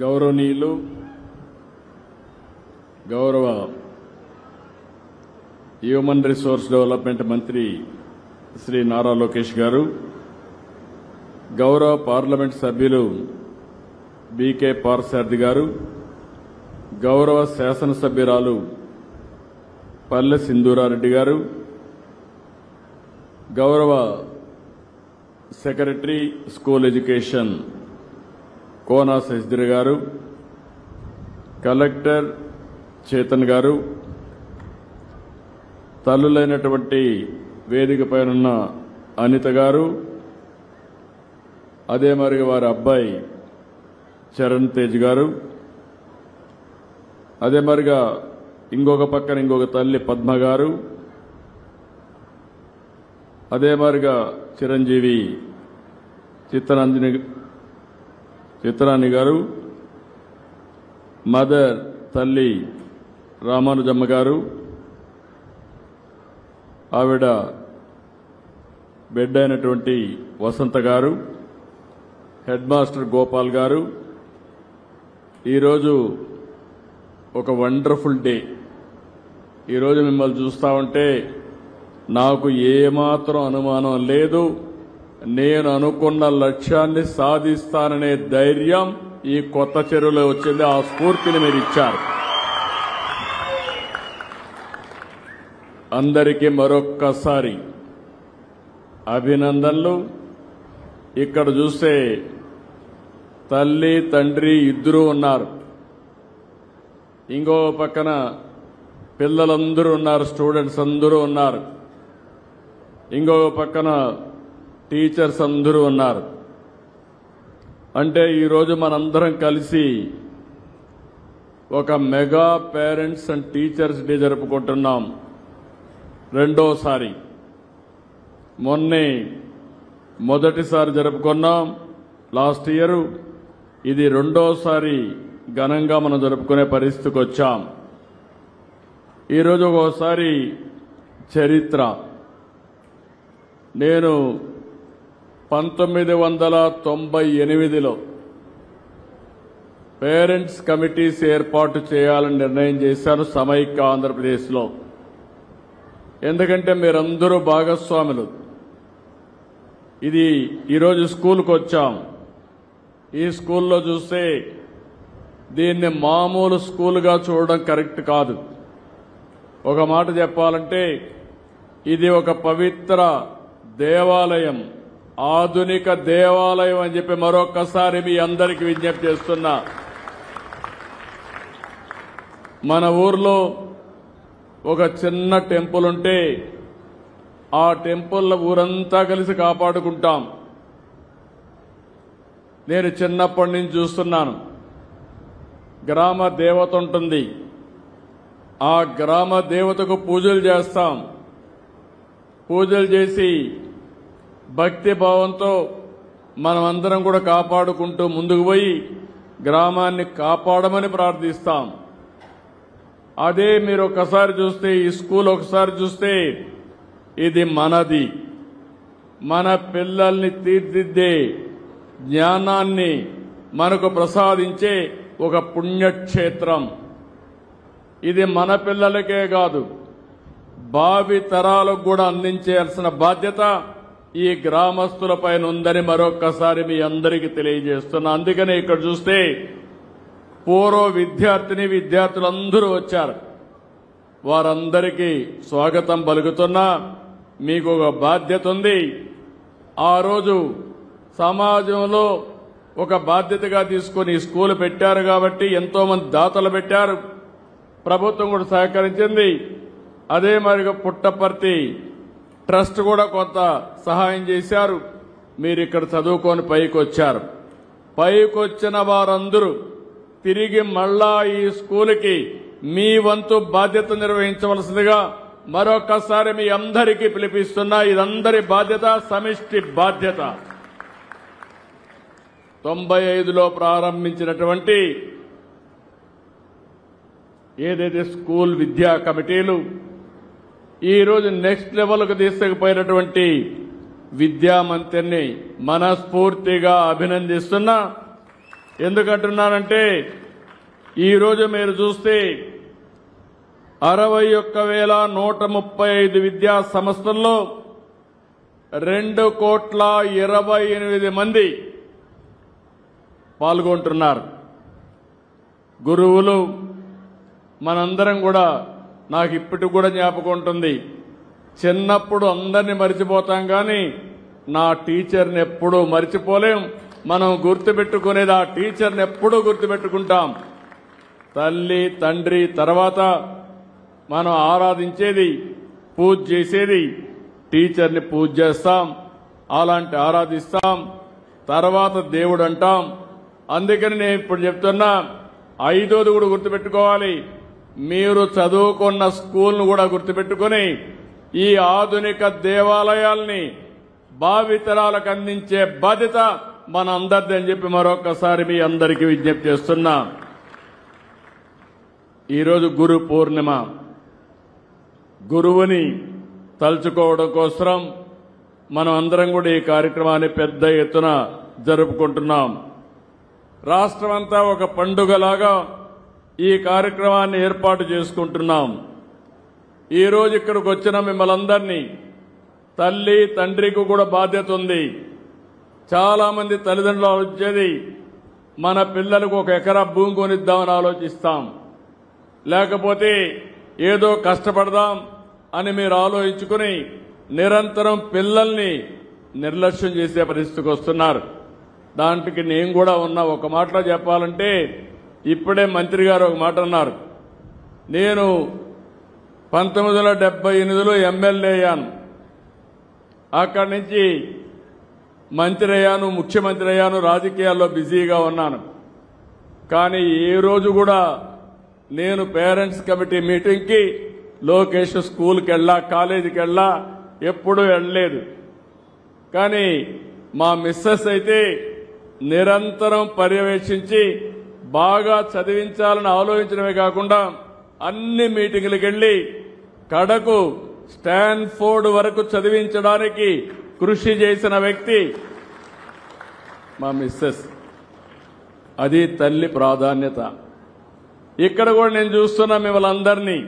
గౌరవనీయులు గౌరవ human resource development మంత్రి శ్రీ నారా లోకేష్ గారు, గౌరవ పార్లమెంట్ సభ్యులు బీకే పార్సారథి గారు, గౌరవ శాసనసభ్యురాలు పల్లె సింధూరారెడ్డి గారు, గౌరవ secretary school education Kona Shashidhar గారు, కలెక్టర్ చేతన్ గారు, తల్లులైనటువంటి వేదికపైనున్న అనిత గారు, అదే మరి వారి అబ్బాయి చరణ్ తేజ్ గారు, అదే మరిగా ఇంకొక పక్కన ఇంకొక తల్లి పద్మ గారు, అదే మరిగా చిరంజీవి చిత్రాని గారు, మదర్ తల్లి రామానుజమ్మ గారు, ఆవిడ బిడ్డ అయినటువంటి వసంత గారు, హెడ్ మాస్టర్ గోపాల్ గారు. ఈరోజు ఒక వండర్ఫుల్ డే. ఈరోజు మిమ్మల్ని చూస్తా ఉంటే నాకు ఏమాత్రం అనుమానం లేదు, నేను అనుకున్న లక్ష్యాన్ని సాధిస్తాననే ధైర్యం ఈ కొత్త చెరువులో వచ్చింది. ఆ స్ఫూర్తిని మీరు ఇచ్చారు. అందరికీ మరొక్కసారి అభినందనలు. ఇక్కడ చూస్తే తల్లి తండ్రి ఇద్దరూ ఉన్నారు, ఇంకో పక్కన పిల్లలందరూ ఉన్నారు, స్టూడెంట్స్ అందరూ ఉన్నారు, ఇంకో పక్కన టీచర్స్ అందరూ ఉన్నారు. అంటే ఈరోజు మనందరం కలిసి ఒక mega parents and teachers day జరుపుకుంటున్నాం. రెండోసారి, మొన్నే మొదటిసారి జరుపుకున్నాం లాస్ట్ ఇయర్. ఇది రెండోసారి ఘనంగా మనం జరుపుకునే పరిస్థితికి వచ్చాం. ఈరోజు ఒకసారి చరిత్ర. నేను 1998లో పేరెంట్స్ కమిటీస్ ఏర్పాటు చేయాలని నిర్ణయం చేశాను సమైక్య ఆంధ్రప్రదేశ్లో. ఎందుకంటే మీరందరూ భాగస్వాములు. ఇది ఈరోజు స్కూల్కి వచ్చాం. ఈ స్కూల్లో చూస్తే దీన్ని మామూలు స్కూల్గా చూడడం కరెక్ట్ కాదు. ఒక మాట చెప్పాలంటే ఇది ఒక పవిత్ర దేవాలయం, ఆధునిక దేవాలయం అని చెప్పి మరొకసారి మీ అందరికీ విజ్ఞప్తి చేస్తున్నా. మన ఊర్లో ఒక చిన్న టెంపుల్ ఉంటే ఆ టెంపుల్ ఊరంతా కలిసి కాపాడుకుంటాం. నేను చిన్నప్పటి నుంచి చూస్తున్నాను. గ్రామ దేవత ఉంటుంది, ఆ గ్రామ దేవతకు పూజలు చేస్తాం. పూజలు చేసి భక్తి భావంతో మనమందరం కూడా కాపాడుకుంటూ ముందుకు పోయి గ్రామాన్ని కాపాడమని ప్రార్థిస్తాం. అదే మీరు ఒకసారి చూస్తే, ఈ స్కూల్ ఒకసారి చూస్తే ఇది మనది. మన పిల్లల్ని తీర్చిదిద్దే జ్ఞానాన్ని మనకు ప్రసాదించే ఒక పుణ్యక్షేత్రం. ఇది మన పిల్లలకే కాదు, భావి తరాలకు కూడా అందించాల్సిన బాధ్యత ఈ గ్రామస్తులపైన ఉందని మరొక్కసారి మీ అందరికీ తెలియజేస్తున్నా. అందుకనే ఇక్కడ చూస్తే పూర్వ విద్యార్థులందరూ వచ్చారు. వారందరికీ స్వాగతం పలుకుతున్నా. మీకు ఒక బాధ్యత ఉంది. ఆ రోజు సమాజంలో ఒక బాధ్యతగా తీసుకుని స్కూల్ పెట్టారు కాబట్టి ఎంతో మంది దాతలు పెట్టారు. ప్రభుత్వం కూడా సహకరించింది. అదే మరిగా పుట్టపర్తి ట్రస్ట్ కూడా కొంత సహాయం చేశారు. మీరు ఇక్కడ చదువుకొని పైకి వచ్చారు. పైకి వచ్చిన వారందరూ తిరిగి మళ్ళా ఈ స్కూల్కి మీ వంతు బాధ్యత నిర్వహించవలసిందిగా మరొకసారి మీ అందరికీ పిలిపిస్తున్నా. ఇదందరి బాధ్యత, సమిష్టి బాధ్యత. 95లో ప్రారంభించినటువంటి ఏదైతే స్కూల్ విద్యా కమిటీలు ఈ రోజు నెక్స్ట్ లెవెల్కు తీసుకుపోయినటువంటి విద్యామంత్రిని మనస్ఫూర్తిగా అభినందిస్తున్నా. ఎందుకంటున్నానంటే ఈరోజు మీరు చూస్తే 61,135 విద్యా సంస్థల్లో 2,28 మంది పాల్గొంటున్నారు. గురువులు మనందరం కూడా, నాకు ఇప్పటికి కూడా జ్ఞాపకం ఉంటుంది, చిన్నప్పుడు అందరినీ మర్చిపోతాం కానీ నా టీచర్ని ఎప్పుడూ మర్చిపోలేం. మనం గుర్తుపెట్టుకునేది ఆ టీచర్ని ఎప్పుడూ గుర్తుపెట్టుకుంటాం. తల్లి తండ్రి తర్వాత మనం ఆరాధించేది, పూజ చేసేది టీచర్ని పూజ చేస్తాం, అలాంటి ఆరాధిస్తాం, తర్వాత దేవుడు అంటాం. అందుకని నేను ఇప్పుడు చెప్తున్నా, 5వది కూడా గుర్తుపెట్టుకోవాలి. మీరు చదువుకున్న స్కూల్ను కూడా గుర్తుపెట్టుకుని ఈ ఆధునిక దేవాలయాల్ని భావితరాలకు అందించే బాధ్యత మన అందరిది అని చెప్పి మరొకసారి మీ అందరికీ విజ్ఞప్తి చేస్తున్నా. ఈరోజు గురు పూర్ణిమ. గురువుని తలుచుకోవడం కోసం మనం అందరం కూడా ఈ కార్యక్రమాన్ని పెద్ద ఎత్తున జరుపుకుంటున్నాం. రాష్ట్రమంతా ఒక పండుగలాగా ఈ కార్యక్రమాన్ని ఏర్పాటు చేసుకుంటున్నాం. ఈరోజు ఇక్కడికి వచ్చిన మిమ్మల్ని అందరినీ, తల్లి తండ్రికి కూడా బాధ్యత ఉంది. చాలా మంది తల్లిదండ్రులు ఆలోచించేది, మన పిల్లలకు 1 ఎకరా భూమి కొనిద్దామని ఆలోచిస్తాం, లేకపోతే ఏదో కష్టపడదాం అని మీరు ఆలోచించుకుని నిరంతరం పిల్లల్ని నిర్లక్ష్యం చేసే పరిస్థితికి వస్తున్నారు. దాంట్కి నేను కూడా ఉన్నా. ఒక మాటలో చెప్పాలంటే, ఇప్పుడే మంత్రి గారు ఒక మాట అన్నారు, నేను 1978లో ఎమ్మెల్యే అయ్యాను, అక్కడి నుంచి మంత్రి అయ్యాను, ముఖ్యమంత్రి అయ్యాను, రాజకీయాల్లో బిజీగా ఉన్నాను. కానీ ఏ రోజు కూడా నేను పేరెంట్స్ కమిటీ మీటింగ్కి లోకేష్ స్కూల్కి వెళ్ళా, కాలేజీకి వెళ్ళా, ఎప్పుడూ వెళ్ళలేదు. కానీ మా మిస్సెస్ అయితే నిరంతరం పర్యవేక్షించి బాగా చదివించాలని ఆలోచించడమే కాకుండా అన్ని మీటింగులకు వెళ్లి కడకు స్టాన్ఫోర్డ్ వరకు చదివించడానికి కృషి చేసిన వ్యక్తి మా మిస్సెస్. అది తల్లి ప్రాధాన్యత. ఇక్కడ కూడా నేను చూస్తున్నా మిమ్మల్ని అందరినీ.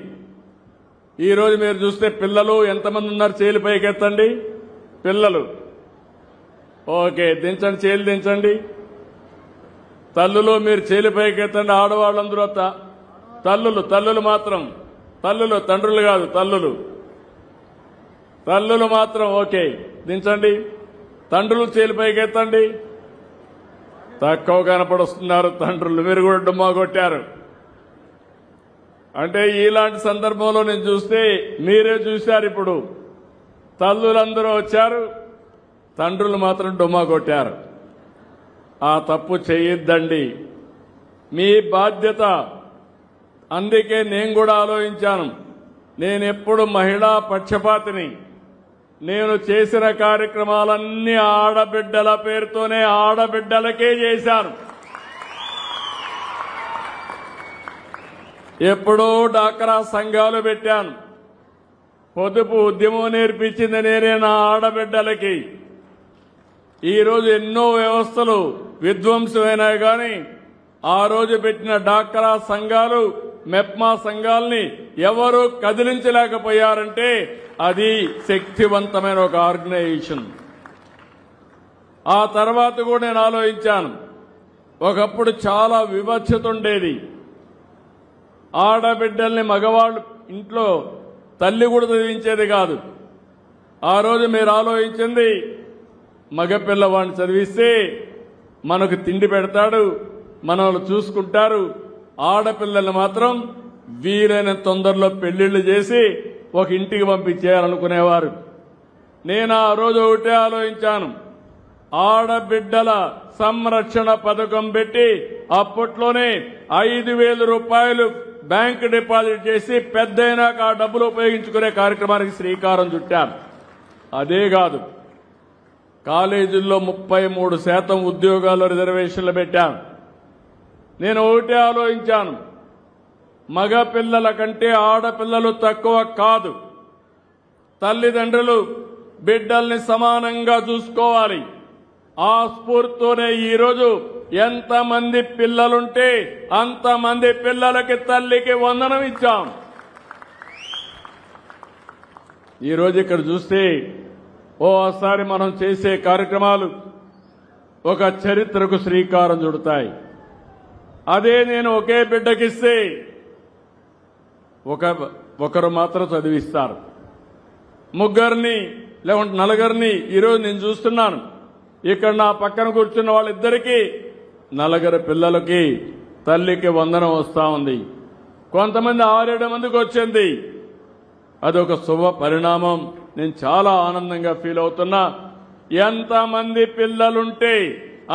ఈరోజు మీరు చూస్తే పిల్లలు ఎంతమంది ఉన్నారు? చేలు పైకెత్తండి. పిల్లలు ఓకే, దించండి, చేలు దించండి. తల్లులు మీరు చేలు పైకెత్తండి. ఆడవాళ్ళందరూ తల్లులు మాత్రం, తండ్రులు కాదు, తల్లులు మాత్రం ఓకే, దించండి. తండ్రులు చేలు పైకెత్తండి. తక్కువ కనపడుస్తున్నారు తండ్రులు, మీరు కూడా డుమ్మా కొట్టారు. అంటే ఇలాంటి సందర్భంలో నేను చూస్తే మీరే చూశారు. ఇప్పుడు తల్లులందరూ వచ్చారు, తండ్రులు మాత్రం డుమ్మా కొట్టారు. ఆ తప్పు చేయొద్దండి, మీ బాధ్యత. అందుకే నేను కూడా ఆలోచించాను, నేనెప్పుడు మహిళా పక్షపాతిని. నేను చేసిన కార్యక్రమాలన్నీ ఆడబిడ్డల పేరుతోనే, ఆడబిడ్డలకే చేశాను. ఎప్పుడో డాక్రా సంఘాలు పెట్టాను. పొదుపు ఉద్యమం నేర్పించింది నేనే నా ఆడబిడ్డలకి. ఈరోజు ఎన్నో వ్యవస్థలు విధ్వంసమైనాయి కానీ ఆ రోజు పెట్టిన డాక్రా సంఘాలు, మెప్మా సంఘాలని ఎవరూ కదిలించలేకపోయారంటే అది శక్తివంతమైన ఒక ఆర్గనైజేషన్. ఆ తర్వాత కూడా నేను ఆలోచించాను, ఒకప్పుడు చాలా వివక్షత ఉండేది. ఆడబిడ్డల్ని మగవాళ్ళు ఇంట్లో తల్లి కూడా చదివించేది కాదు. ఆ రోజు మీరు ఆలోచించింది, మగపిల్లవాడిని చదివిస్తే మనకు తిండి పెడతాడు, మనల్ని చూసుకుంటారు. ఆడపిల్లల్ని మాత్రం వీలైన తొందరలో పెళ్లిళ్లు చేసి ఒక ఇంటికి పంపించేయాలనుకునేవారు. నేను ఆ రోజు ఒకటే ఆలోచించాను, ఆడబిడ్డల సంరక్షణ పథకం పెట్టి అప్పట్లోనే 5,000 రూపాయలు బ్యాంకు డిపాజిట్ చేసి పెద్దయినాక ఆ డబ్బులు ఉపయోగించుకునే కార్యక్రమానికి శ్రీకారం చుట్టాను. అదే కాదు, కాలేజీల్లో 33% ఉద్యోగాల్లో రిజర్వేషన్లు పెట్టాను. నేను ఒకటే ఆలోచించాను, మగ పిల్లల కంటే ఆడపిల్లలు తక్కువ కాదు. తల్లిదండ్రులు బిడ్డల్ని సమానంగా చూసుకోవాలి. ఆ స్ఫూర్తితోనే ఈరోజు ఎంతమంది పిల్లలుంటే అంతమంది పిల్లలకి తల్లికి వందనం ఇచ్చాం. ఈరోజు ఇక్కడ చూస్తే ఓసారి మనం చేసే కార్యక్రమాలు ఒక చరిత్రకు శ్రీకారం చుడతాయి. అదే నేను ఒకే బిడ్డకిస్తే ఒకరు మాత్రం చదివిస్తారు, ముగ్గురిని లేకుంటే నలుగురిని ఈరోజు నేను చూస్తున్నాను. ఇక్కడ నా పక్కన కూర్చున్న వాళ్ళిద్దరికీ నలుగురు పిల్లలకి తల్లికి వందనం వస్తా ఉంది. కొంతమంది 6-7 మందికి వచ్చింది. అదొక శుభ పరిణామం. నేను చాలా ఆనందంగా ఫీల్ అవుతున్నా. ఎంతమంది పిల్లలుంటే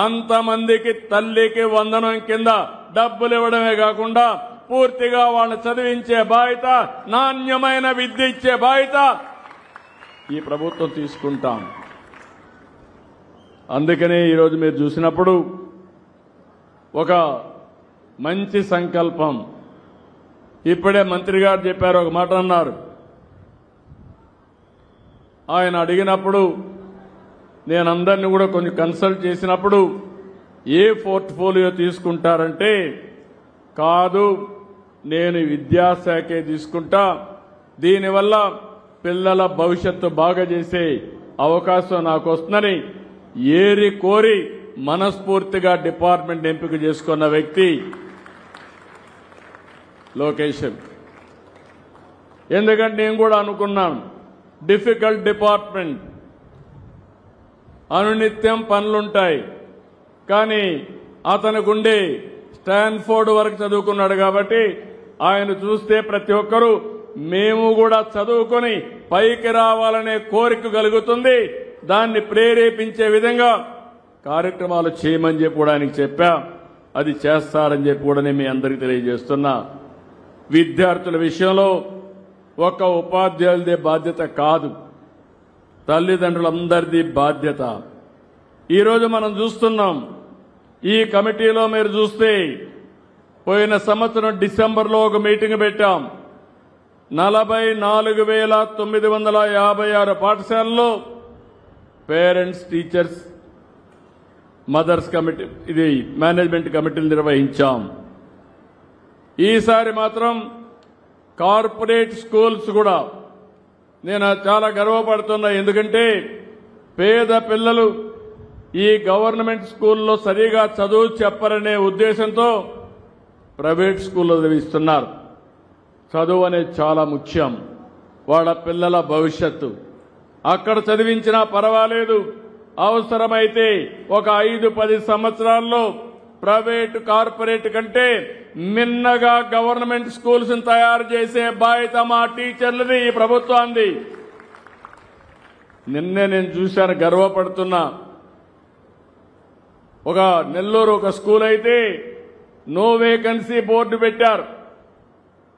అంతమందికి తల్లికి వందనం కింద డబ్బులు ఇవ్వడమే కాకుండా పూర్తిగా వాళ్ళని చదివించే బాధ్యత, నాణ్యమైన విద్య ఇచ్చే బాధ్యత ఈ ప్రభుత్వం తీసుకుంటాం. అందుకనే ఈరోజు మీరు చూసినప్పుడు ఒక మంచి సంకల్పం. ఇప్పుడే మంత్రి గారు చెప్పారు, ఒక మాట అన్నారు. ఆయన అడిగినప్పుడు నేను అందరినీ కూడా కొంచెం కన్సల్ట్ చేసినప్పుడు ఏ పోర్ట్ఫోలియో తీసుకుంటారంటే, కాదు నేను విద్యాశాఖే తీసుకుంటా, దీనివల్ల పిల్లల భవిష్యత్తు బాగా చేసే అవకాశం నాకు వస్తుందని ఏరి కోరి మనస్ఫూర్తిగా డిపార్ట్మెంట్ ఎంపిక చేసుకున్న వ్యక్తి లోకేష్. ఎందుకంటే నేను కూడా అనుకున్నాను, డిఫికల్ట్ డిపార్ట్మెంట్, అనునిత్యం పనులుంటాయి. కానీ అతనికి ఉండే స్టాన్ఫోర్డ్ వరకు చదువుకున్నాడు కాబట్టి ఆయన చూస్తే ప్రతి ఒక్కరూ మేము కూడా చదువుకొని పైకి రావాలనే కోరిక కలుగుతుంది. దాన్ని ప్రేరేపించే విధంగా కార్యక్రమాలు చేయమని చెప్పి కూడా ఆయనకి చెప్పా. అది చేస్తారని చెప్పి కూడా నేను మీ అందరికీ తెలియజేస్తున్నా. విద్యార్థుల విషయంలో ఒక ఉపాధ్యాయులదే బాధ్యత కాదు, తల్లిదండ్రులందరిది బాధ్యత. ఈరోజు మనం చూస్తున్నాం, ఈ కమిటీలో మీరు చూస్తే పోయిన సంవత్సరం డిసెంబర్లో ఒక మీటింగ్ పెట్టాం. 44,956 పాఠశాలల్లో పేరెంట్స్, టీచర్స్, మదర్స్ కమిటీ, ఇది మేనేజ్మెంట్ కమిటీలు నిర్వహించాం. ఈసారి మాత్రం కార్పొరేట్ స్కూల్స్ కూడా నేను చాలా గర్వపడుతున్నా. ఎందుకంటే పేద పిల్లలు ఈ గవర్నమెంట్ స్కూల్లో సరిగా చదువు చెప్పరనే ఉద్దేశంతో ప్రైవేట్ స్కూల్లో చదివిస్తున్నారు. చదువు అనేది చాలా ముఖ్యం, వాళ్ళ పిల్లల భవిష్యత్తు. అక్కడ చదివించినా పర్వాలేదు, అవసరమైతే ఒక 5-10 సంవత్సరాల్లో ప్రైవేటు, కార్పొరేట్ కంటే మిన్నగా గవర్నమెంట్ స్కూల్స్ తయారు చేసే బాధ్యత మా టీచర్లది, ఈ ప్రభుత్వాన్ని. నిన్నే నేను చూశాను, గర్వపడుతున్నా. ఒక నెల్లూరు ఒక స్కూల్ అయితే నో వేకెన్సీ బోర్డు పెట్టారు.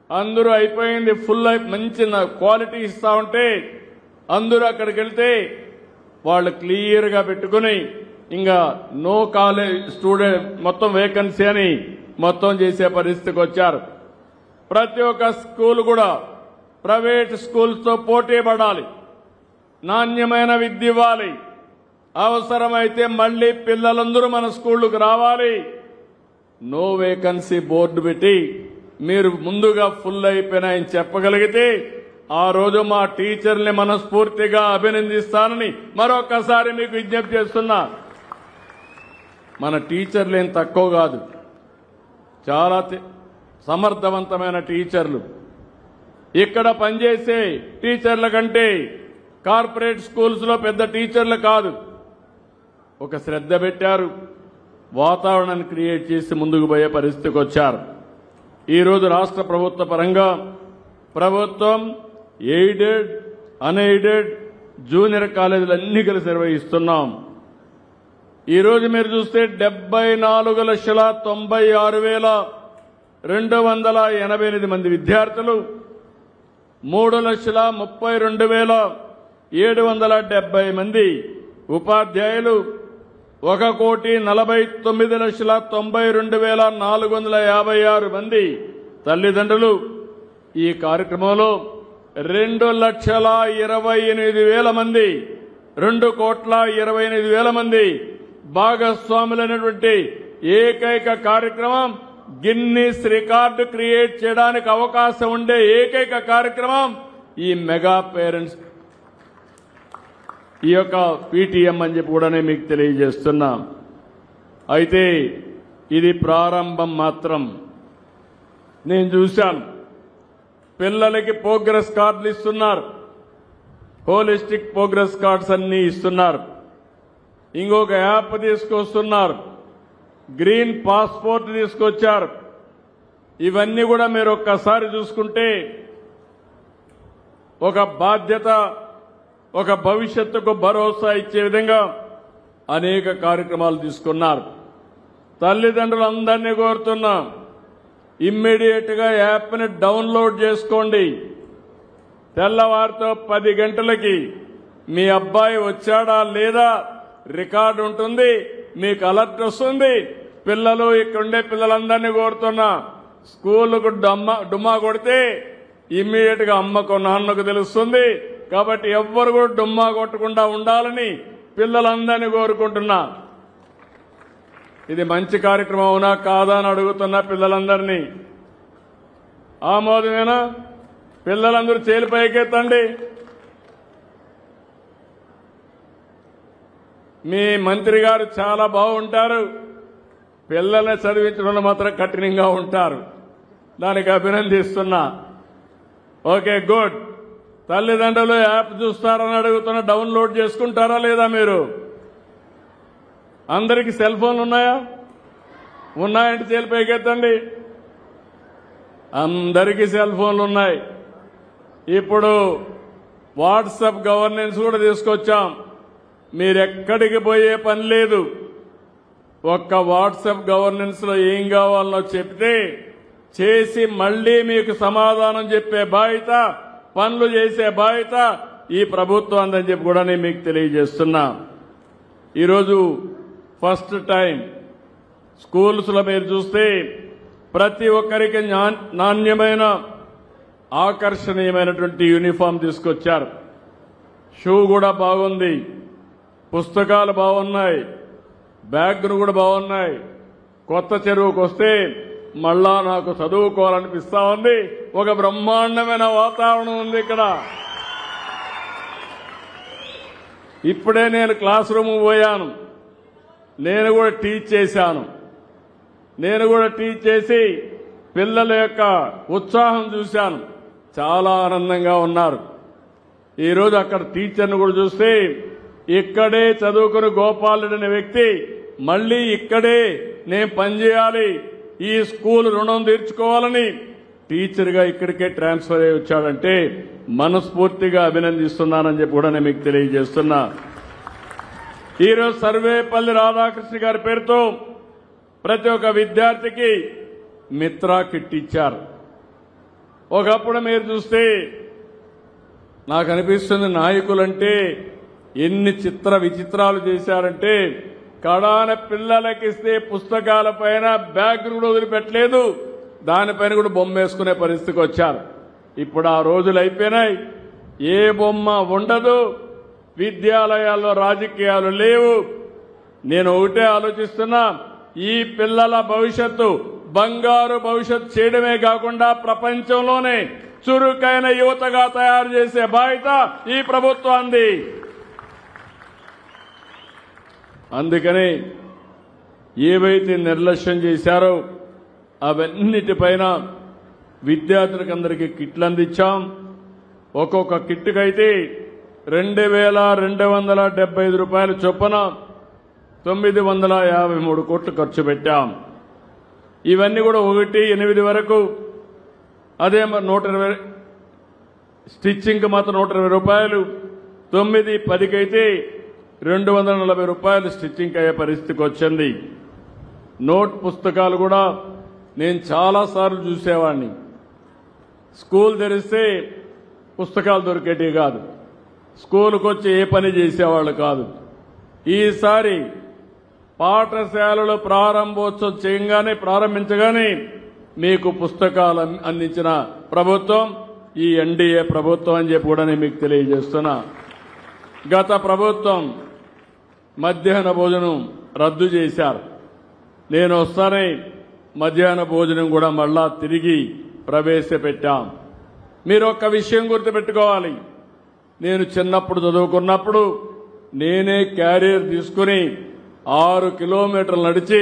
అందరూ అయిపోయింది, ఫుల్ మంచి క్వాలిటీ ఇస్తా ఉంటే అందరూ అక్కడికి వెళ్తే వాళ్ళు క్లియర్గా పెట్టుకుని ఇంకా నో కాలేజ్ స్టూడెంట్ మొత్తం వేకెన్సీ అని మొత్తం చేసే పరిస్థితికి వచ్చారు. ప్రతి ఒక్క స్కూల్ కూడా ప్రైవేట్ స్కూల్స్తో పోటీ పడాలి, నాణ్యమైన విద్య ఇవ్వాలి. అవసరమైతే మళ్లీ పిల్లలందరూ మన స్కూళ్లకు రావాలి. నో వేకెన్సీ బోర్డు పెట్టి మీరు ముందుగా ఫుల్ అయిపోయినాయని చెప్పగలిగితే ఆ రోజు మా టీచర్ని మనస్ఫూర్తిగా అభినందిస్తానని మరొకసారి మీకు విజ్ఞప్తి చేస్తున్నా. మన టీచర్లు ఏం తక్కువ కాదు, చాలా సమర్థవంతమైన టీచర్లు. ఇక్కడ పనిచేసే టీచర్ల కంటే కార్పొరేట్ స్కూల్స్లో పెద్ద టీచర్లు కాదు. ఒక శ్రద్ధ పెట్టారు, వాతావరణాన్ని క్రియేట్ చేసి ముందుకు పోయే పరిస్థితికి వచ్చారు. ఈరోజు రాష్ట్ర ప్రభుత్వ పరంగా ప్రభుత్వం ఎయిడెడ్, అన్ఎయిడెడ్, జూనియర్ కాలేజీలు అన్ని కలిసి నిర్వహిస్తున్నాం. ఈరోజు మీరు చూస్తే 74,96,288 మంది విద్యార్థులు, 3,32,770 మంది ఉపాధ్యాయులు, 1,49,92,456 మంది తల్లిదండ్రులు. ఈ కార్యక్రమంలో 2,28,000 మంది, 2,28,000 మంది భాగస్వాములైనటువంటి ఏకైక కార్యక్రమం, గిన్నిస్ రికార్డు క్రియేట్ చేయడానికి అవకాశం ఉండే ఏకైక కార్యక్రమం ఈ మెగా పేరెంట్స్ ఈ యొక్క పీటీఎం అని చెప్పి కూడా మీకు తెలియజేస్తున్నా. అయితే ఇది ప్రారంభం మాత్రం. నేను చూశాను, పిల్లలకి ప్రోగ్రెస్ కార్డులు ఇస్తున్నారు, హోలిస్టిక్ ప్రోగ్రెస్ కార్డ్స్ అన్ని ఇస్తున్నారు. ఇంకొక యాప్ తీసుకొస్తున్నారు, గ్రీన్ పాస్పోర్ట్ తీసుకొచ్చారు. ఇవన్నీ కూడా మీరు ఒక్కసారి చూసుకుంటే ఒక బాధ్యత, ఒక భవిష్యత్తుకు భరోసా ఇచ్చే విధంగా అనేక కార్యక్రమాలు తీసుకున్నారు. తల్లిదండ్రులందరినీ కోరుతున్నాం, ఇమ్మీడియట్ గా యాప్ని డౌన్లోడ్ చేసుకోండి. తెల్లవారితో 10 గంటలకి మీ అబ్బాయి వచ్చాడా లేదా రికార్డు ఉంటుంది, మీకు అలర్ట్ వస్తుంది. పిల్లలు ఇక్కడుండే పిల్లలందరినీ కోరుతున్నా, స్కూలుకు డుమ్మా కొడితే ఇమ్మీడియట్ గా అమ్మకు నాన్నకు తెలుస్తుంది. కాబట్టి ఎవ్వరు కూడా డుమ్మా కొట్టకుండా ఉండాలని పిల్లలందరినీ కోరుకుంటున్నా. ఇది మంచి కార్యక్రమం అవునా కాదా అని అడుగుతున్నా పిల్లలందరినీ. ఆమోదమేనా? పిల్లలందరూ చేలు పైకెత్తండి. మీ మంత్రి గారు చాలా బాగుంటారు, పిల్లల్ని చదివించడంలో మాత్రం కఠినంగా ఉంటారు. దానికి అభినందిస్తున్నా. Okay, good. తల్లిదండ్రులు యాప్ చూస్తారని అడుగుతున్నా, డౌన్లోడ్ చేసుకుంటారా లేదా? మీరు అందరికీ సెల్ ఫోన్లు ఉన్నాయా? ఉన్నాయంటే చేలు పైకెత్తండి. అందరికీ సెల్ ఫోన్లు ఉన్నాయి. ఇప్పుడు వాట్సాప్ గవర్నెన్స్ కూడా తీసుకొచ్చాం. మీరెక్కడికి పోయే పని లేదు. ఒక్క వాట్సాప్ గవర్నెన్స్ లో ఏం కావాలనో చెప్తే చేసి మళ్లీ మీకు సమాధానం చెప్పే బాధ్యత, పనులు చేసే బాధ్యత ఈ ప్రభుత్వం అందని చెప్పి కూడా నేను మీకు తెలియజేస్తున్నా. ఈరోజు ఫస్ట్ టైం స్కూల్స్ లో మీరు చూస్తే ప్రతి ఒక్కరికి నాణ్యమైన ఆకర్షణీయమైనటువంటి యూనిఫామ్ తీసుకొచ్చారు. షూ కూడా బాగుంది, పుస్తకాలు బాగున్నాయి, బ్యాగులు కూడా బాగున్నాయి. కొత్త చెరువుకు వస్తే మళ్ళా నాకు చదువుకోవాలనిపిస్తా ఉంది. ఒక బ్రహ్మాండమైన వాతావరణం ఉంది ఇక్కడ. ఇప్పుడే నేను క్లాస్ రూమ్ పోయాను, నేను కూడా టీచ్ చేశాను. నేను కూడా టీచ్ చేసి పిల్లల యొక్క ఉత్సాహం చూశాను, చాలా ఆనందంగా ఉన్నారు. ఈరోజు అక్కడ టీచర్ను కూడా చూస్తే ఇక్కడే చదువుకుని గోపాలుడు అనే వ్యక్తి మళ్లీ ఇక్కడే నేను పనిచేయాలి, ఈ స్కూల్ రుణం తీర్చుకోవాలని టీచర్గా ఇక్కడికే ట్రాన్స్ఫర్ అయ్యి వచ్చాడంటే మనస్ఫూర్తిగా అభినందిస్తున్నానని చెప్పి కూడా నేను మీకు తెలియజేస్తున్నా. ఈరోజు సర్వేపల్లి రాధాకృష్ణ గారి పేరుతో ప్రతి ఒక్క విద్యార్థికి మిత్రా కిట్ ఇచ్చారు. ఒకప్పుడు మీరు చూస్తే నాకు అనిపిస్తుంది, నాయకులంటే ఎన్ని చిత్ర విచిత్రాలు చేశారంటే కడాన పిల్లలకి ఇస్తే పుస్తకాల పైన బ్యాగ్ కూడా వదిలిపెట్టలేదు, దానిపైన కూడా బొమ్మ వేసుకునే పరిస్థితికి వచ్చారు. ఇప్పుడు ఆ రోజులు అయిపోయినాయి. ఏ బొమ్మ ఉండదు, విద్యాలయాల్లో రాజకీయాలు లేవు. నేను ఒకటే ఆలోచిస్తున్నా, ఈ పిల్లల భవిష్యత్తు బంగారు భవిష్యత్తు చేయడమే కాకుండా ప్రపంచంలోనే చురుకైన యువతగా తయారు చేసే బాధ్యత ఈ ప్రభుత్వానికి. అందుకని ఏవైతే నిర్లక్ష్యం చేశారో అవన్నిటిపైన విద్యార్థులకు అందరికీ కిట్లు అందించాం. ఒక్కొక్క కిట్టుకైతే 2,275 రూపాయల చొప్పున 953 కోట్లు ఖర్చు పెట్టాం. ఇవన్నీ కూడా 1-8 వరకు, అదే 120 స్టిచ్చింగ్ మాత్రం 120 రూపాయలు, 9-10 అయితే 240 రూపాయలు స్టిచ్చింగ్ అయ్యే పరిస్థితికి వచ్చింది. నోట్ పుస్తకాలు కూడా నేను చాలాసార్లు చూసేవాడిని. స్కూల్ తెరిస్తే పుస్తకాలు దొరికేటివి కాదు, స్కూలుకు వచ్చి ఏ పని చేసేవాళ్ళు కాదు. ఈసారి పాఠశాలలు ప్రారంభోత్సవం ప్రారంభించగానే మీకు పుస్తకాలు అందించిన ప్రభుత్వం ఈ ఎన్డీఏ ప్రభుత్వం అని చెప్పి కూడా నేను మీకు తెలియజేస్తున్నా. గత ప్రభుత్వం మధ్యాహ్న భోజనం రద్దు చేశారు. నేను వస్తానే మధ్యాహ్న భోజనం కూడా మళ్ళా తిరిగి ప్రవేశపెట్టాం. మీరు ఒక్క విషయం గుర్తుపెట్టుకోవాలి. నేను చిన్నప్పుడు చదువుకున్నప్పుడు నేనే క్యారియర్ తీసుకుని 6 కిలోమీటర్లు నడిచి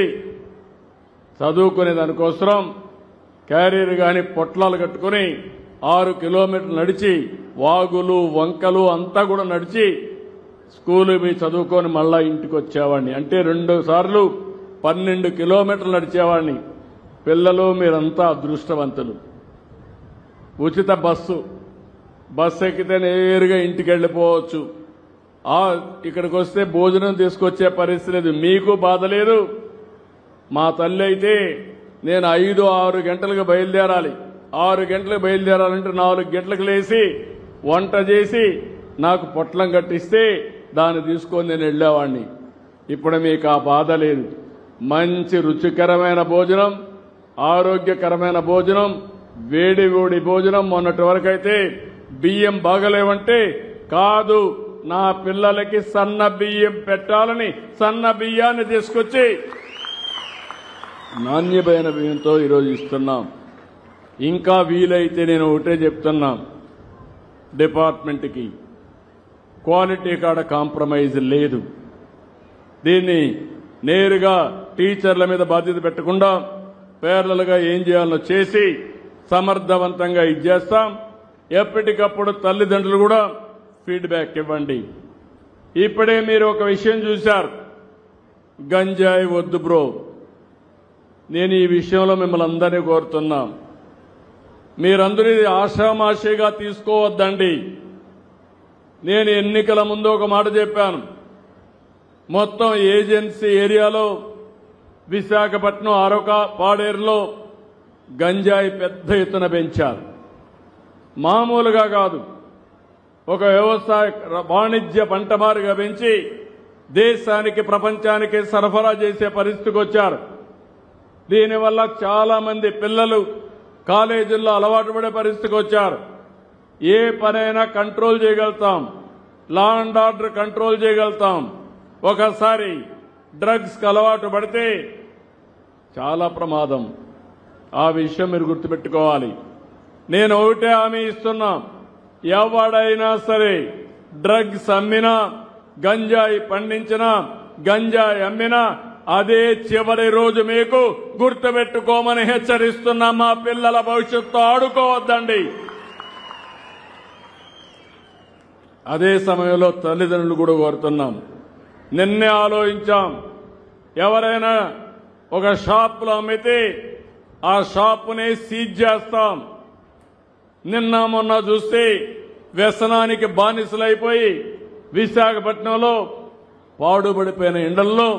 చదువుకునే దానికోసం క్యారియర్ గాని పొట్లాలు కట్టుకుని 6 కిలోమీటర్లు నడిచి వాగులు వంకలు అంతా కూడా నడిచి స్కూలు పోయి చదువుకొని మళ్ళా ఇంటికి వచ్చేవాడిని. అంటే 2 సార్లు 12 కిలోమీటర్లు నడిచేవాడిని. పిల్లలు మీరంతా అదృష్టవంతులు. ఉచిత బస్సు ఎక్కితే నేరుగా ఇంటికి వెళ్ళిపోవచ్చు. ఇక్కడికి వస్తే భోజనం తీసుకొచ్చే పరిస్థితి లేదు. మీకు బాధ లేదు. మా తల్లి అయితే నేను 5-6 గంటలకు బయలుదేరాలి. 6 గంటలకు బయలుదేరాలంటే 4 గంటలకు లేచి వంట చేసి నాకు పొట్లం కట్టిస్తే దాన్ని తీసుకొని నేను వెళ్ళేవాడిని. ఇప్పుడు మీకు ఆ బాధ లేదు. మంచి రుచికరమైన భోజనం, ఆరోగ్యకరమైన భోజనం, వేడి భోజనం. మొన్నటి వరకు అయితే బియ్యం బాగలేవంటే కాదు, నా పిల్లలకి సన్న బియ్యం పెట్టాలని సన్న బియ్యాన్ని తీసుకొచ్చి నాణ్యమైన బియ్యంతో ఈరోజు ఇస్తున్నాం. ఇంకా వీలైతే నేను ఒకటే చెప్తున్నా, డిపార్ట్మెంట్కి క్వాలిటీ కాడ కాంప్రమైజ్ లేదు. దీన్ని నేరుగా టీచర్ల మీద బాధ్యత పెట్టకుండా పేర్లలుగా ఏం చేయాలో చేసి సమర్థవంతంగా ఇచ్చేస్తాం. ఎప్పటికప్పుడు తల్లిదండ్రులు కూడా ఫీడ్బ్యాక్ ఇవ్వండి. ఇప్పుడే మీరు ఒక విషయం చూశారు, గంజాయి వద్దు బ్రో. నేను ఈ విషయంలో మిమ్మల్ని అందరినీ కోరుతున్నా, మీరందరూ ఇది ఆషామాషిగా తీసుకోవద్దండి. నేను ఎన్నికల ముందు ఒక మాట చెప్పాను, మొత్తం ఏజెన్సీ ఏరియాలో విశాఖపట్నం అరొక పాడేరులో గంజాయి పెద్ద ఎత్తున పెంచారు. మామూలుగా కాదు, ఒక వ్యవసాయ వాణిజ్య పంటమారుగా పెంచి దేశానికి ప్రపంచానికి సరఫరా చేసే పరిస్థితికి వచ్చారు. దీనివల్ల చాలా మంది పిల్లలు కాలేజీల్లో అలవాటు పడే పరిస్థితికి వచ్చారు. ఏ పనైనా కంట్రోల్ చేయగలుగుతాం, లా అండ్ ఆర్డర్ కంట్రోల్ చేయగలుగుతాం. ఒకసారి డ్రగ్స్కి అలవాటు పడితే చాలా ప్రమాదం. ఆ విషయం మీరు గుర్తుపెట్టుకోవాలి. నేను ఒకటే హామీ ఇస్తున్నా, ఎవడైనా సరే డ్రగ్స్ అమ్మినా, గంజాయి పండించినా, గంజాయి అమ్మినా అదే చివరి రోజు మీకు గుర్తుపెట్టుకోమని హెచ్చరిస్తున్నా. మా పిల్లల భవిష్యత్తు ఆడుకోవద్దండి. అదే సమయంలో తల్లిదండ్రులు కూడా కోరుతున్నాం, నిన్నే ఆలోచించాం, ఎవరైనా ఒక షాపులో అమ్మితే ఆ షాపుని సీజ్ చేస్తాం. నిన్న మొన్న చూస్తే వ్యసనానికి బానిసలైపోయి విశాఖపట్నంలో పాడుబడిపోయిన ఎండల్లో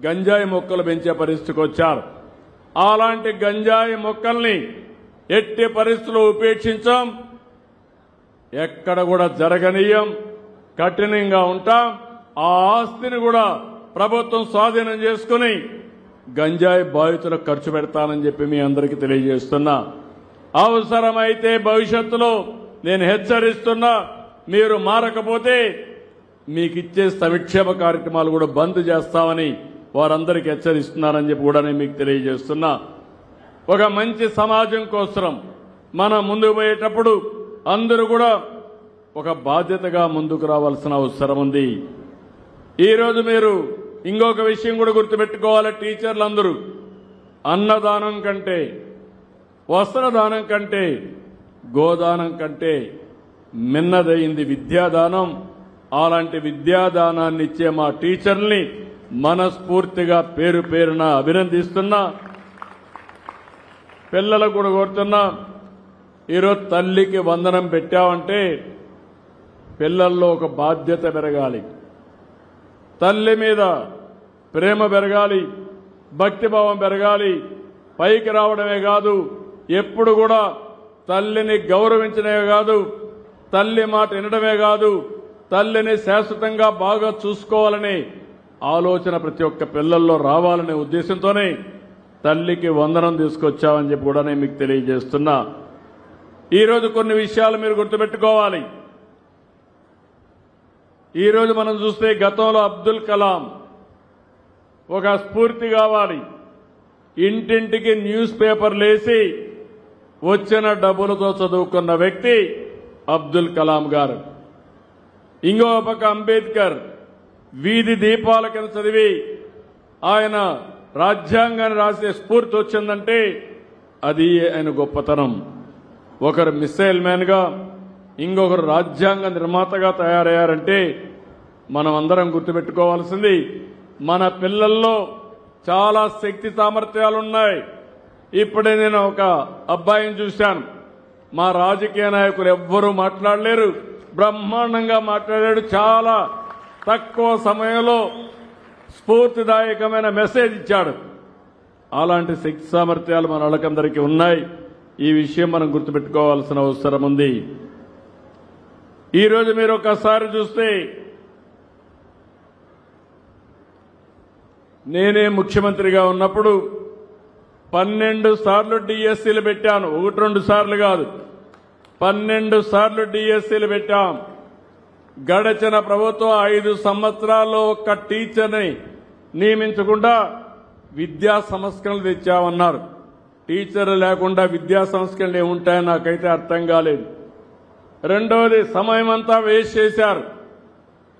గంజాయి మొక్కలు పెంచే పరిస్థితికి వచ్చారు. అలాంటి గంజాయి మొక్కల్ని ఎట్టి పరిస్థితుల్లో ఉపేక్షించాం, ఎక్కడ కూడా జరగనీయం, కఠినంగా ఉంటాం. ఆ ఆస్తిని కూడా ప్రభుత్వం స్వాధీనం చేసుకుని గంజాయి బాధితులకు ఖర్చు పెడతానని చెప్పి మీ అందరికీ తెలియజేస్తున్నా. అవసరమైతే భవిష్యత్తులో నేను హెచ్చరిస్తున్నా, మీరు మారకపోతే మీకు ఇచ్చే సంక్షేమ కార్యక్రమాలు కూడా బంద్ చేస్తామని వారందరికీ హెచ్చరిస్తున్నారని చెప్పి కూడా నేను మీకు తెలియజేస్తున్నా. ఒక మంచి సమాజం కోసం మనం ముందుకు పోయేటప్పుడు అందరూ కూడా ఒక బాధ్యతగా ముందుకు రావాల్సిన అవసరం ఉంది. ఈరోజు మీరు ఇంకొక విషయం కూడా గుర్తుపెట్టుకోవాలి, టీచర్లందరూ అన్నదానం కంటే, వస్త్రదానం కంటే, గోదానం కంటే మిన్నదైంది విద్యాదానం. అలాంటి విద్యాదానాన్ని ఇచ్చే మా టీచర్ని మనస్ఫూర్తిగా పేరు పేరున అభినందిస్తున్నా. పిల్లలకు కూడా కోరుతున్నా, ఈరోజు తల్లికి వందనం పెట్టామంటే పిల్లల్లో ఒక బాధ్యత పెరగాలి, తల్లి మీద ప్రేమ పెరగాలి, భక్తిభావం పెరగాలి. పైకి రావడమే కాదు, ఎప్పుడు కూడా తల్లిని గౌరవించడమే కాదు, తల్లి మాట వినడమే కాదు, తల్లిని శాశ్వతంగా బాగా చూసుకోవాలనే ఆలోచన ప్రతి ఒక్క పిల్లల్లో రావాలనే ఉద్దేశంతోనే తల్లికి వందనం తీసుకొచ్చామని చెప్పి కూడా నేను మీకు తెలియజేస్తున్నా. ఈరోజు కొన్ని విషయాలు మీరు గుర్తుపెట్టుకోవాలి. ఈరోజు మనం చూస్తే గతంలో అబ్దుల్ కలాం ఒక స్ఫూర్తి కావాలి. ఇంటింటికి న్యూస్ పేపర్లు వేసి వచ్చిన డబ్బులతో చదువుకున్న వ్యక్తి అబ్దుల్ కలాం గారు. ఇంకో పక్క అంబేద్కర్ వీధి దీపాల కింద చదివి ఆయన రాజ్యాంగాన్ని రాసే స్ఫూర్తి వచ్చిందంటే అది ఆయన గొప్పతనం. ఒకరు మిసైల్ మ్యాన్ గా, ఇంకొకరు రాజ్యాంగ నిర్మాతగా తయారయ్యారంటే మనం అందరం గుర్తుపెట్టుకోవాల్సింది మన పిల్లల్లో చాలా శక్తి సామర్థ్యాలున్నాయి. ఇప్పుడే నేను ఒక అబ్బాయిని చూశాను. మా రాజకీయ నాయకులు ఎవ్వరూ మాట్లాడలేరు, బ్రహ్మాండంగా మాట్లాడాడు. చాలా తక్కువ సమయంలో స్ఫూర్తిదాయకమైన మెసేజ్ ఇచ్చాడు. అలాంటి శక్తి సామర్థ్యాలు మన వాళ్ళకందరికీ ఉన్నాయి. ఈ విషయం మనం గుర్తుపెట్టుకోవాల్సిన అవసరం ఉంది. ఈరోజు మీరు ఒకసారి చూస్తే నేనే ముఖ్యమంత్రిగా ఉన్నప్పుడు 12 సార్లు డిఎస్సీలు పెట్టాను. 1-2 సార్లు కాదు, 12 సార్లు డిఎస్సీలు పెట్టాం. గడచిన ప్రభుత్వం 5 సంవత్సరాల్లో ఒక్క టీచర్ని నియమించకుండా విద్యా సంస్కరణలు తెచ్చామన్నారు. టీచర్లు లేకుండా విద్యా సంస్కరణలు ఏముంటాయని నాకైతే అర్థం కాలేదు. రెండవది, సమయం అంతా వేస్ట్ చేశారు.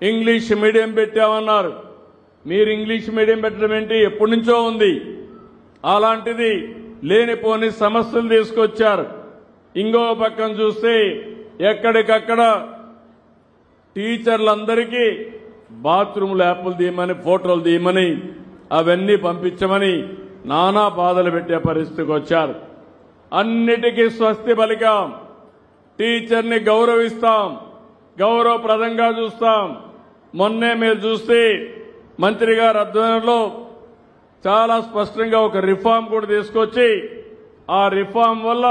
ఇంగ్లీష్ మీడియం పెట్టామన్నారు. మీరు ఇంగ్లీష్ మీడియం పెట్టడం ఏంటి? ఎప్పటి నుంచో ఉంది. అలాంటిది లేనిపోని సమస్యలు తీసుకొచ్చారు. ఇంకో పక్కన చూస్తే ఎక్కడికక్కడ టీచర్లందరికీ బాత్రూమ్ ల్యాపులు తీయమని, ఫోటోలు తీయమని, అవన్నీ పంపించమని నానా బాధలు పెట్టే పరిస్థితికి వచ్చారు. అన్నిటికీ స్వస్తి పలికాం. టీచర్ని గౌరవిస్తాం, గౌరవప్రదంగా చూస్తాం. మొన్నే మీరు చూస్తే మంత్రి గారి ఆధ్వర్యంలో చాలా స్పష్టంగా ఒక రిఫార్మ్ కూడా తీసుకొచ్చి ఆ రిఫార్మ్ వల్ల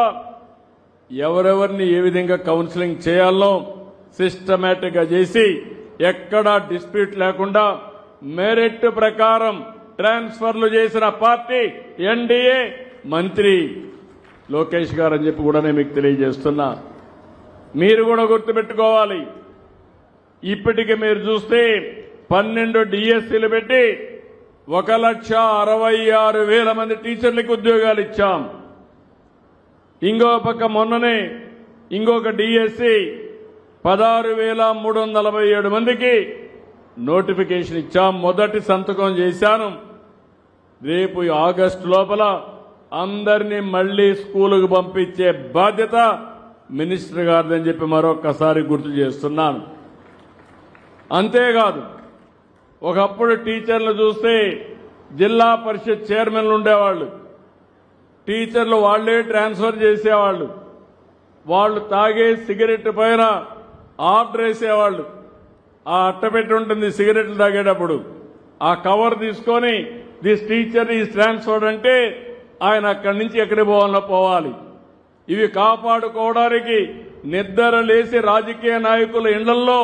ఎవరెవరిని ఏ విధంగా కౌన్సిలింగ్ చేయాలో సిస్టమేటిక్ గా చేసి ఎక్కడా డిస్ప్యూట్ లేకుండా మెరిట్ ప్రకారం ట్రాన్స్ఫర్లు చేసిన పార్టీ ఎన్డీఏ. మంత్రి లోకేష్ గారు అని చెప్పి కూడా నేను మీకు తెలియజేస్తున్నా. మీరు కూడా గుర్తుపెట్టుకోవాలి. ఇప్పటికి మీరు చూస్తే 12 డిఎస్సీలు పెట్టి 1,66,000 మంది టీచర్లకు ఉద్యోగాలు ఇచ్చాం. ఇంకో పక్క మొన్ననే ఇంకొక డిఎస్సీ 16,347 మందికి నోటిఫికేషన్ ఇచ్చాం. మొదటి సంతకం చేశాను. రేపు ఆగస్టు లోపల అందరినీ మళ్లీ స్కూలుకు పంపించే బాధ్యత మినిస్టర్ గారిదని చెప్పి మరొకసారి గుర్తు చేస్తున్నాను. అంతేకాదు, ఒకప్పుడు టీచర్లు చూస్తే జిల్లా పరిషత్ చైర్మన్లు ఉండేవాళ్ళు. టీచర్లు వాళ్లే ట్రాన్స్ఫర్ చేసేవాళ్ళు. వాళ్ళు తాగే సిగరెట్ పైన ఆర్డర్ వేసేవాళ్ళు. ఆ అట్టపెట్టి ఉంటుంది సిగరెట్లు తాగేటప్పుడు, ఆ కవర్ తీసుకొని దిస్ టీచర్ ఈజ్ ట్రాన్స్ఫర్డ్ అంటే ఆయన అక్కడి నుంచి ఎక్కడికి పోవాలన్నా పోవాలి. ఇవి కాపాడుకోవడానికి నిద్ర లేసి రాజకీయ నాయకుల ఇళ్లలో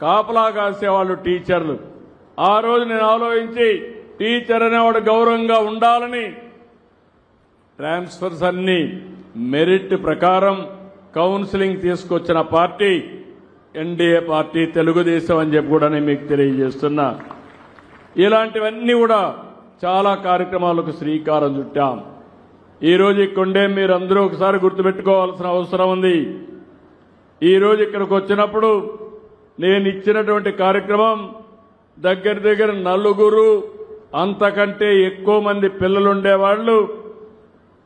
కాపలా కాసేవాళ్ళు టీచర్లు. ఆ రోజు నేను ఆలోచించి టీచర్ అనేవాడు గౌరవంగా ఉండాలని ట్రాన్స్ఫర్స్ అన్ని మెరిట్ ప్రకారం కౌన్సిలింగ్ తీసుకొచ్చిన పార్టీ ఎన్డీఏ పార్టీ, తెలుగుదేశం అని చెప్పి కూడా నేను మీకు తెలియజేస్తున్నా. ఇలాంటివన్నీ కూడా చాలా కార్యక్రమాలకు శ్రీకారం చుట్టాం. ఈరోజు ఇక్కడే మీరందరూ ఒకసారి గుర్తుపెట్టుకోవాల్సిన అవసరం ఉంది. ఈరోజు ఇక్కడికి వచ్చినప్పుడు నేను ఇచ్చినటువంటి కార్యక్రమం దగ్గర 4 అంతకంటే ఎక్కువ మంది పిల్లలుండేవాళ్లు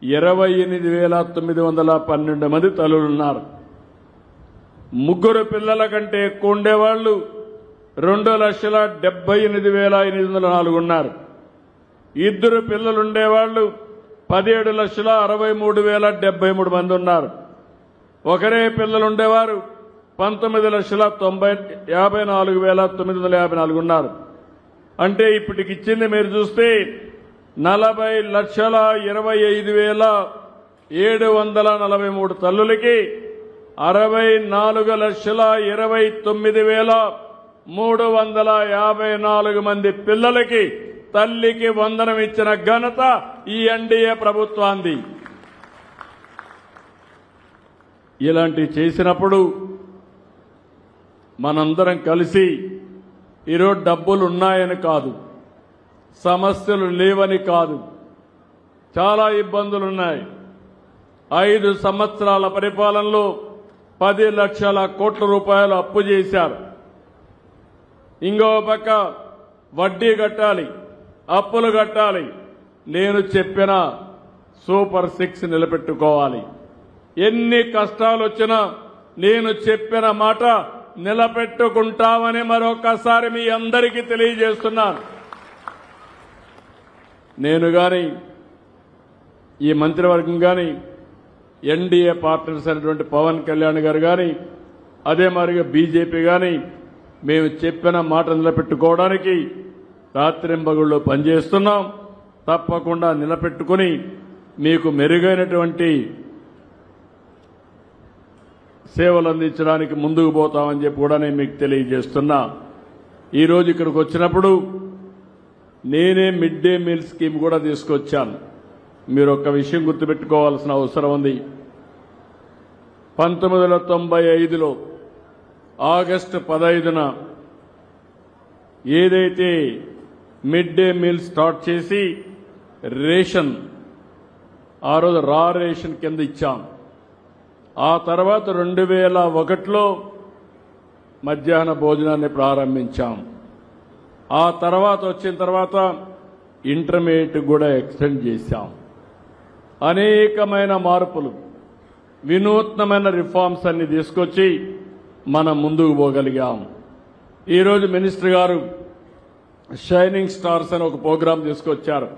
28,912 మంది తల్లులున్నారు. 3 పిల్లల కంటే ఎక్కువ ఉండేవాళ్లు 2,78,804 ఉన్నారు. 2 పిల్లలుండేవాళ్లు 17,63,073 మంది ఉన్నారు. ఒకరే పిల్లలుండేవారు 19,54,954 ఉన్నారు. అంటే ఇప్పటికి ఇచ్చింది మీరు చూస్తే 40,25,743 తల్లులకి 64,29,354 మంది పిల్లలకి తల్లికి వందనం ఇచ్చిన ఘనత ఈ ఎన్డీఏ ప్రభుత్వాంది. ఇలాంటి చేసినప్పుడు మనందరం కలిసి ఈరోజు డబ్బులు ఉన్నాయని కాదు, సమస్యలు లేవని కాదు, చాలా ఇబ్బందులున్నాయి. 5 సంవత్సరాల పరిపాలనలో 10 లక్షల కోట్ల రూపాయలు అప్పు చేశారు. ఇంకో పక్క వడ్డీ కట్టాలి, అప్పులు కట్టాలి. నేను చెప్పిన సూపర్ 6 నిలబెట్టుకోవాలి. ఎన్ని కష్టాలు వచ్చినా నేను చెప్పిన మాట నిలబెట్టుకుంటామని మరొకసారి మీ అందరికీ తెలియజేస్తున్నాను. నేను గాని ఈ మంత్రివర్గం గాని ఎన్డీఏ పార్ట్నర్స్ అయినటువంటి పవన్ కళ్యాణ్ గారు గాని అదే మాదిరిగా బీజేపీ గాని మేము చెప్పిన మాట నిలబెట్టుకోవడానికి రాత్రింబగళ్ళు పనిచేస్తున్నాం. తప్పకుండా నిలబెట్టుకుని మీకు మెరుగైనటువంటి సేవలు అందించడానికి ముందుకు పోతామని చెప్పి కూడా నేను మీకు తెలియజేస్తున్నా. ఈరోజు ఇక్కడికి వచ్చినప్పుడు నేనే మిడ్ డే మీల్ స్కీమ్ కూడా తీసుకొచ్చాను. మీరు ఒక్క విషయం గుర్తుపెట్టుకోవాల్సిన అవసరం ఉంది. 1995లో ఆగస్టు 15న ఏదైతే మిడ్ డే మీల్ స్టార్ట్ చేసి రేషన్ ఆ రోజు రా రేషన్ కింద ఇచ్చాం. ఆ తర్వాత 2001లో మధ్యాహ్న భోజనాన్ని ప్రారంభించాం. ఆ తర్వాత వచ్చిన తర్వాత ఇంటర్మీడియట్ కూడా ఎక్స్టెండ్ చేశాం. అనేకమైన మార్పులు, వినూత్నమైన రిఫార్మ్స్ అన్ని తీసుకొచ్చి మనం ముందుకు పోగలిగాం. ఈరోజు మినిస్టర్ గారు షైనింగ్ స్టార్స్ అని ఒక ప్రోగ్రాం తీసుకొచ్చారు.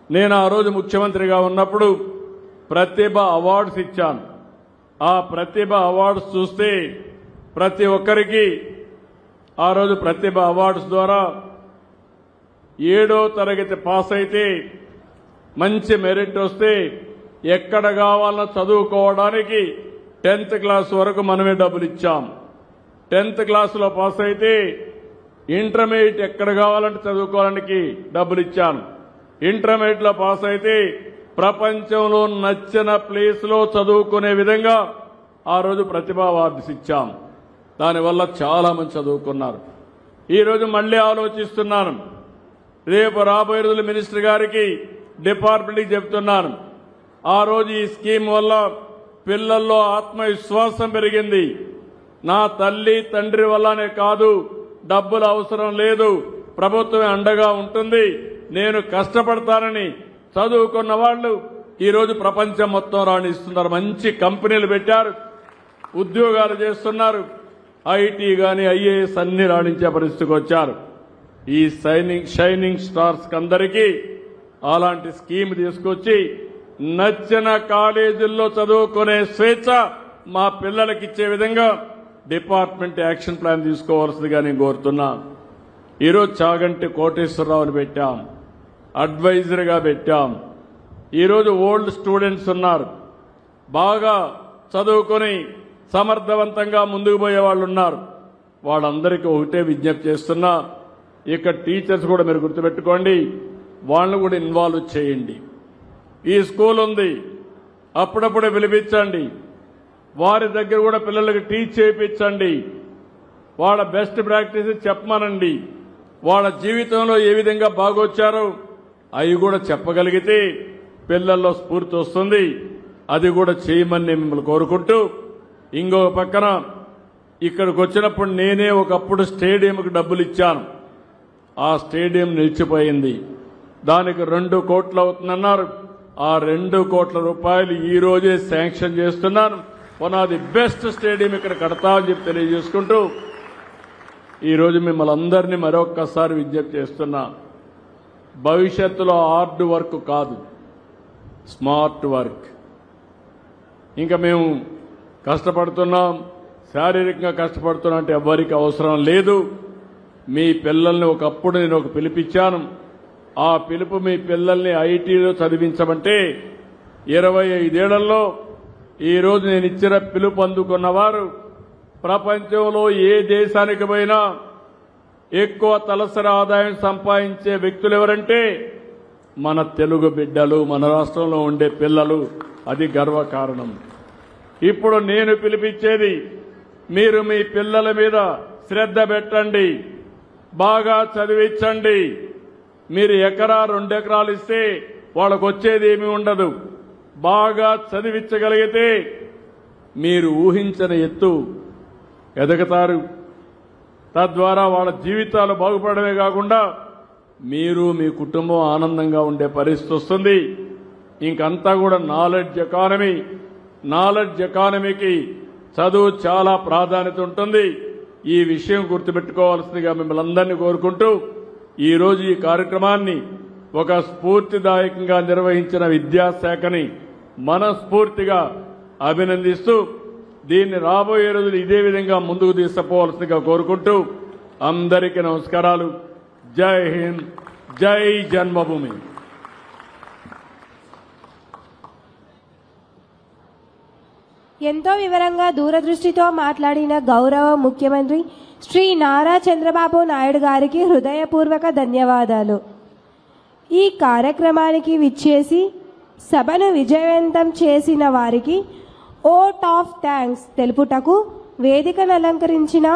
నేను ఆ రోజు ముఖ్యమంత్రిగా ఉన్నప్పుడు ప్రతిభ అవార్డ్స్ ఇచ్చాను. ఆ ప్రతిభ అవార్డ్స్ చూస్తే ప్రతి ఒక్కరికి ఆ రోజు ప్రతిభ అవార్డ్స్ ద్వారా 7వ తరగతి పాస్ అయితే మంచి మెరిట్ వస్తే ఎక్కడ కావాలన్నా చదువుకోవడానికి 10th క్లాస్ వరకు మనమే డబ్బులు ఇచ్చాం. 10th క్లాసులో పాస్ అయితే ఇంటర్మీడియట్ ఎక్కడ కావాలంటే చదువుకోవడానికి డబ్బులు ఇచ్చాను. ఇంటర్మీడియట్లో పాస్ అయితే ప్రపంచంలో నచ్చిన ప్లేస్లో చదువుకునే విధంగా ఆ రోజు ప్రతిభా అవార్డ్స్ ఇచ్చాం. దానివల్ల చాలా మంది చదువుకున్నారు. ఈరోజు మళ్లీ ఆలోచిస్తున్నాను. రేపు రాబోయే రోజులు మినిస్టర్ గారికి డిపార్ట్మెంట్కి చెప్తున్నాను. ఆ రోజు ఈ స్కీమ్ వల్ల పిల్లల్లో ఆత్మవిశ్వాసం పెరిగింది. నా తల్లి తండ్రి వల్లనే కాదు, డబ్బులు అవసరం లేదు, ప్రభుత్వమే అండగా ఉంటుంది, నేను కష్టపడతానని చదువుకున్న వాళ్ళు ఈరోజు ప్రపంచం మొత్తం రాణిస్తున్నారు. మంచి కంపెనీలు పెట్టారు, ఉద్యోగాలు చేస్తున్నారు. ఐటీ గాని ఐఏఎస్ అన్ని రాణించే పరిస్థితికి వచ్చారు. ఈ షైనింగ్ స్టార్స్ అందరికీ అలాంటి స్కీమ్ తీసుకొచ్చి నచ్చిన కాలేజీల్లో చదువుకునే స్వేచ్ఛ మా పిల్లలకి ఇచ్చే విధంగా డిపార్ట్మెంట్ యాక్షన్ ప్లాన్ తీసుకోవాల్సిందిగా నేను కోరుతున్నా. ఈరోజు చాగంటి కోటేశ్వరరావుని పెట్టాం, అడ్వైజర్గా పెట్టాం. ఈరోజు ఓల్డ్ స్టూడెంట్స్ ఉన్నారు, బాగా చదువుకొని సమర్థవంతంగా ముందుకు పోయే వాళ్ళు ఉన్నారు. వాళ్ళందరికీ ఒకటే విజ్ఞప్తి చేస్తున్నా, ఇక్కడ టీచర్స్ కూడా మీరు గుర్తుపెట్టుకోండి, వాళ్ళని కూడా ఇన్వాల్వ్ చేయండి. ఈ స్కూల్ ఉంది, అప్పుడప్పుడే పిలిపించండి, వారి దగ్గర కూడా పిల్లలకి టీచ్ చేయించండి, వాళ్ళ బెస్ట్ ప్రాక్టీస్ చెప్పమనండి. వాళ్ళ జీవితంలో ఏ విధంగా బాగొచ్చారో అవి కూడా చెప్పగలిగితే పిల్లల్లో స్ఫూర్తి వస్తుంది. అది కూడా చేయమని నేను మిమ్మల్ని కోరుకుంటూ, ఇంకొక పక్కన ఇక్కడికి వచ్చినప్పుడు నేనే ఒకప్పుడు స్టేడియంకి డబ్బులు ఇచ్చాను. ఆ స్టేడియం నిలిచిపోయింది. దానికి 2 కోట్లు అవుతుందన్నారు. ఆ 2 కోట్ల రూపాయలు ఈ రోజే శాంక్షన్ చేస్తున్నాను. పునాది బెస్ట్ స్టేడియం ఇక్కడ కడతామని చెప్పి తెలియజేసుకుంటూ ఈరోజు మిమ్మల్ని అందరినీ మరొక్కసారి విజ్ఞప్తి చేస్తున్నా. భవిష్యత్తులో హార్డ్ వర్క్ కాదు, స్మార్ట్ వర్క్. ఇంకా మేము కష్టపడుతున్నాం, శారీరకంగా కష్టపడుతున్నా అంటే ఎవ్వరికి అవసరం లేదు. మీ పిల్లల్ని ఒకప్పుడు నేను పిలిపించాను. ఆ పిలుపు మీ పిల్లల్ని ఐటీలో చదివించమంటే 25 ఏళ్లలో ఈరోజు నేను ఇచ్చిన పిలుపు అందుకున్నవారు ప్రపంచంలో ఏ దేశానికి పోయినా ఎక్కువ తలసరి ఆదాయం సంపాదించే వ్యక్తులు ఎవరంటే మన తెలుగు బిడ్డలు, మన రాష్ట్రంలో ఉండే పిల్లలు. అది గర్వకారణం. ఇప్పుడు నేను పిలిపించేది, మీరు మీ పిల్లల మీద శ్రద్ధ పెట్టండి, బాగా చదివించండి. మీరు ఎకరా 2 ఎకరాలు ఇస్తే వాళ్ళకు వచ్చేది ఏమీ ఉండదు. బాగా చదివించగలిగితే మీరు ఊహించని ఎత్తు ఎదగతారు. తద్వారా వాళ్ళ జీవితాలు బాగుపడమే కాకుండా మీరు మీ కుటుంబం ఆనందంగా ఉండే పరిస్థితి వస్తుంది. ఇంకంతా కూడా నాలెడ్జ్ ఎకానమీ. నాలెడ్జ్ ఎకానమీకి చదువు చాలా ప్రాధాన్యత ఉంటుంది. ఈ విషయం గుర్తుపెట్టుకోవాల్సిందిగా మిమ్మల్ని అందరినీ కోరుకుంటూ ఈరోజు ఈ కార్యక్రమాన్ని ఒక స్ఫూర్తిదాయకంగా నిర్వహించిన విద్యాశాఖని మనస్ఫూర్తిగా అభినందిస్తూ దీన్ని రాబోయే రోజులు ఇదే విధంగా ముందుకు తీసుకుపోవాల్సిందిగా కోరుకుంటూ అందరికీ నమస్కారాలు. జై హింద్, జై జన్మభూమి. ఎంతో వివరంగా దూరదృష్టితో మాట్లాడిన గౌరవ ముఖ్యమంత్రి శ్రీ నారా చంద్రబాబు నాయుడు గారికి హృదయపూర్వక ధన్యవాదాలు. ఈ కార్యక్రమానికి విచ్చేసి సభను విజయవంతం చేసిన వారికి ఓట్ ఆఫ్ థ్యాంక్స్ తెలుపుటకు వేదికను అలంకరించిన